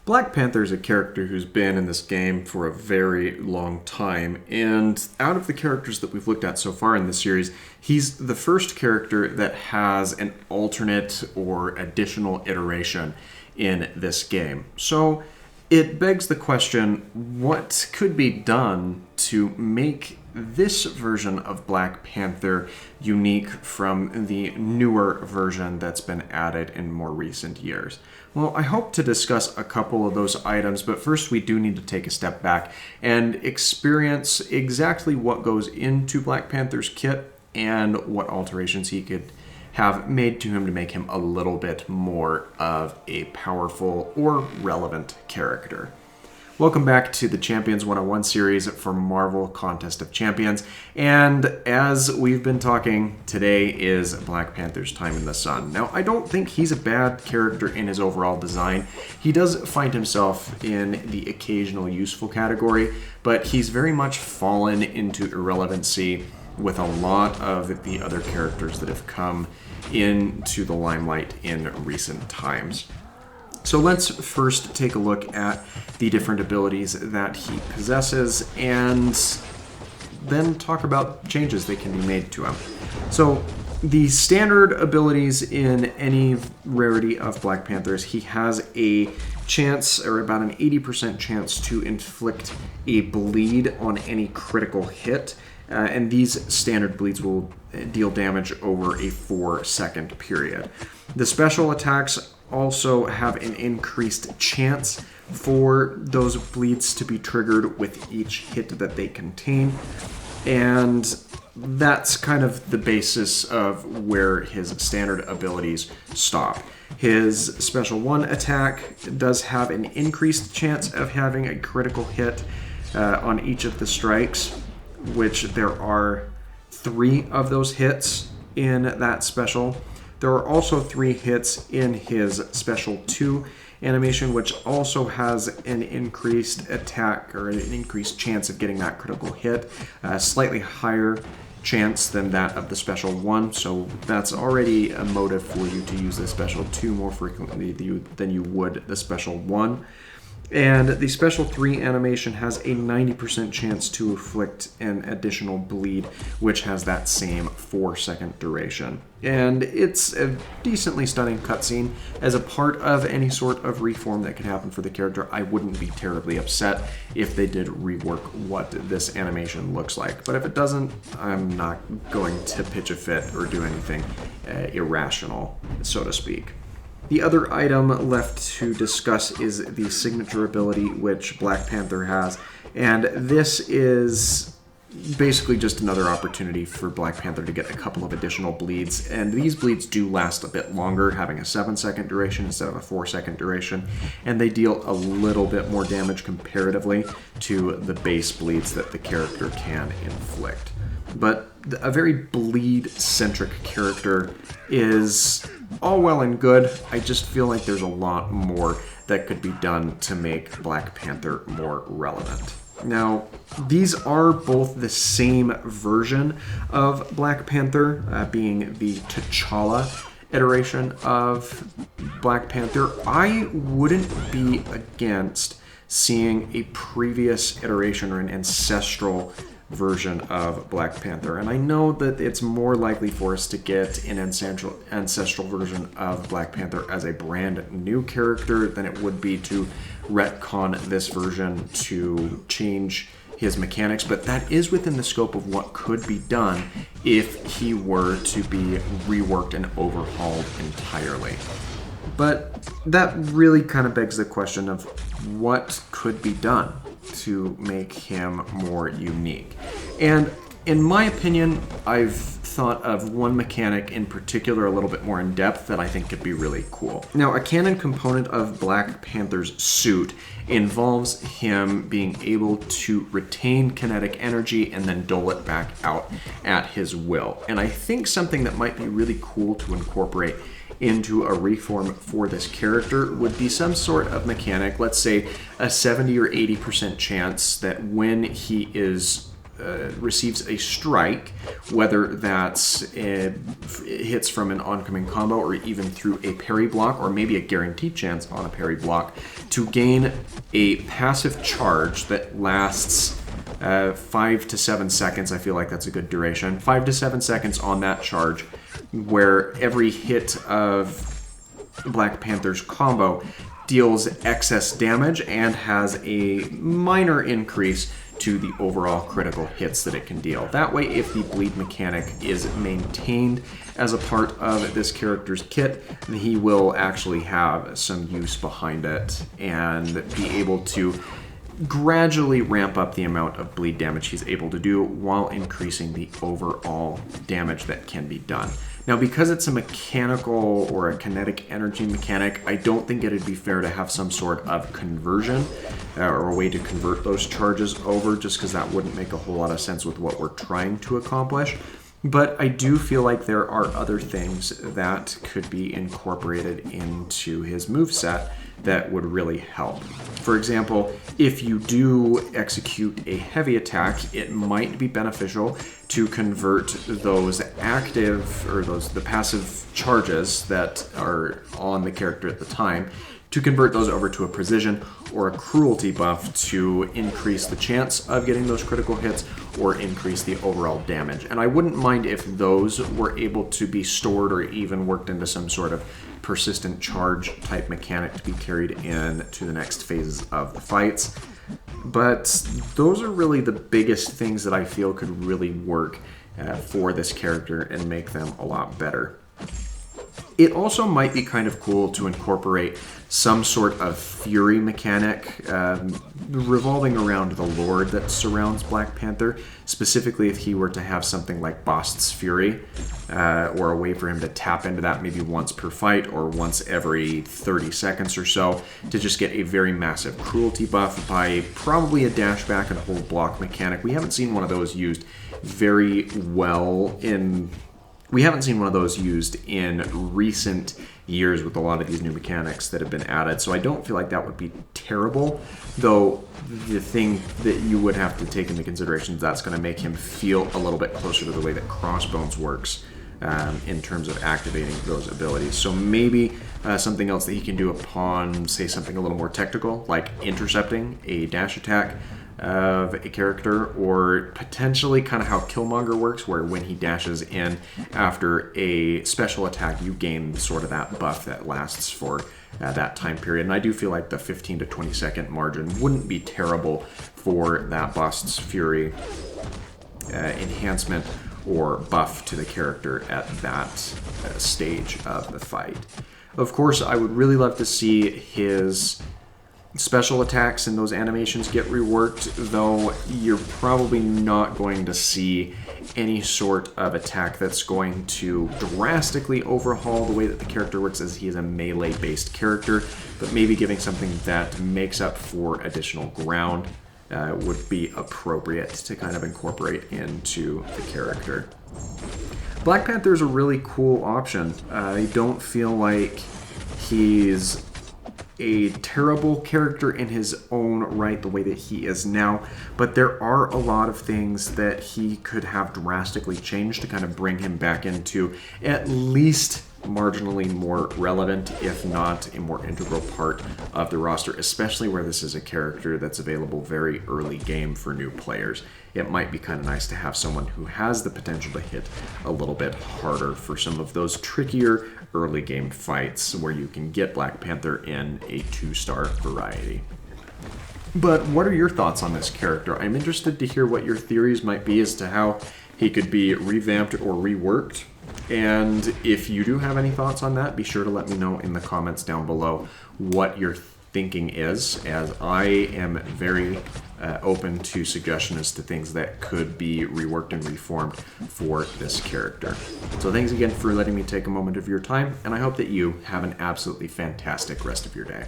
Black Panther is a character who's been in this game for a very long time, and out of the characters that we've looked at so far in this series, he's the first character that has an alternate or additional iteration in this game. So it begs the question, what could be done to make this version of Black Panther unique from the newer version that's been added in more recent years? Well, I hope to discuss a couple of those items, but first we do need to take a step back and experience exactly what goes into Black Panther's kit and what alterations he could have made to him to make him a little bit more of a powerful or relevant character. Welcome back to the Champions 101 series for Marvel Contest of Champions, and as we've been talking, today is Black Panther's time in the sun. Now, I don't think he's a bad character in his overall design. He does find himself in the occasional useful category, but he's very much fallen into irrelevancy with a lot of the other characters that have come into the limelight in recent times. So let's first take a look at the different abilities that he possesses and then talk about changes that can be made to him. So the standard abilities in any rarity of Black Panthers, he has a chance, or about an 80% chance, to inflict a bleed on any critical hit. And these standard bleeds will deal damage over a 4-second period. The special attacks also have an increased chance for those bleeds to be triggered with each hit that they contain. And that's kind of the basis of where his standard abilities stop. His Special 1 attack does have an increased chance of having a critical hit on each of the strikes, which there are 3 of those hits in that special. There are also 3 hits in his Special 2 animation, which also has an increased attack or an increased chance of getting that critical hit, a slightly higher chance than that of the Special 1, so that's already a motive for you to use the Special 2 more frequently than you would the Special 1. And the Special 3 animation has a 90% chance to inflict an additional bleed, which has that same 4-second duration. And it's a decently stunning cutscene. As a part of any sort of reform that could happen for the character, I wouldn't be terribly upset if they did rework what this animation looks like. But if it doesn't, I'm not going to pitch a fit or do anything irrational, so to speak. The other item left to discuss is the signature ability which Black Panther has, and this is basically just another opportunity for Black Panther to get a couple of additional bleeds, and these bleeds do last a bit longer, having a 7-second duration instead of a 4-second duration, and they deal a little bit more damage comparatively to the base bleeds that the character can inflict. But a very bleed-centric character is all well and good. I just feel like there's a lot more that could be done to make Black Panther more relevant. Now, these are both the same version of Black Panther, being the T'Challa iteration of Black Panther. I wouldn't be against seeing a previous iteration or an ancestral version of Black Panther, and I know that it's more likely for us to get an ancestral version of Black Panther as a brand new character than it would be to retcon this version to change his mechanics, but that is within the scope of what could be done if he were to be reworked and overhauled entirely. But that really kind of begs the question of what could be done to make him more unique. And in my opinion, I've thought of one mechanic in particular a little bit more in depth that I think could be really cool. Now, a canon component of Black Panther's suit involves him being able to retain kinetic energy and then dole it back out at his will. And I think something that might be really cool to incorporate into a reform for this character would be some sort of mechanic, let's say a 70 or 80% chance that when he is receives a strike, whether that's hits from an oncoming combo or even through a parry block, or maybe a guaranteed chance on a parry block, to gain a passive charge that lasts 5 to 7 seconds. I feel like that's a good duration. 5 to 7 seconds on that charge, where every hit of Black Panther's combo deals excess damage and has a minor increase to the overall critical hits that it can deal. That way, if the bleed mechanic is maintained as a part of this character's kit, he will actually have some use behind it and be able to gradually ramp up the amount of bleed damage he's able to do while increasing the overall damage that can be done. Now, because it's a mechanical or a kinetic energy mechanic, I don't think it'd be fair to have some sort of conversion or a way to convert those charges over, just because that wouldn't make a whole lot of sense with what we're trying to accomplish. But I do feel like there are other things that could be incorporated into his moveset that would really help. For example, if you do execute a heavy attack, it might be beneficial to convert those active or the passive charges that are on the character at the time, to convert those over to a precision or a cruelty buff to increase the chance of getting those critical hits or increase the overall damage. And I wouldn't mind if those were able to be stored or even worked into some sort of persistent charge type mechanic to be carried in to the next phases of the fights. But those are really the biggest things that I feel could really work for this character and make them a lot better. It also might be kind of cool to incorporate some sort of fury mechanic revolving around the lore that surrounds Black Panther, specifically if he were to have something like Bast's Fury, or a way for him to tap into that maybe once per fight or once every 30 seconds or so to just get a very massive cruelty buff by probably a dash back and hold block mechanic. We haven't seen one of those used very well in... We haven't seen one of those used in recent years with a lot of these new mechanics that have been added, so I don't feel like that would be terrible, though the thing that you would have to take into consideration is that's going to make him feel a little bit closer to the way that Crossbones works in terms of activating those abilities. So maybe something else that he can do upon, say, something a little more technical, like intercepting a dash attack of a character, or potentially kind of how Killmonger works, where when he dashes in after a special attack, you gain sort of that buff that lasts for that time period. And I do feel like the 15 to 20 second margin wouldn't be terrible for that Bast's Fury enhancement or buff to the character at that stage of the fight. Of course, I would really love to see his special attacks and those animations get reworked, though you're probably not going to see any sort of attack that's going to drastically overhaul the way that the character works, as he is a melee-based character, but maybe giving something that makes up for additional ground would be appropriate to kind of incorporate into the character. Black Panther is a really cool option. I don't feel like he's a terrible character in his own right the way that he is now, but there are a lot of things that he could have drastically changed to kind of bring him back into at least marginally more relevant, if not a more integral part of the roster, especially where this is a character that's available very early game for new players. It might be kind of nice to have someone who has the potential to hit a little bit harder for some of those trickier early game fights where you can get Black Panther in a 2-star variety. But what are your thoughts on this character? I'm interested to hear what your theories might be as to how he could be revamped or reworked. And if you do have any thoughts on that, be sure to let me know in the comments down below what your thinking is, as I am very open to suggestions as to things that could be reworked and reformed for this character. So thanks again for letting me take a moment of your time, and I hope that you have an absolutely fantastic rest of your day.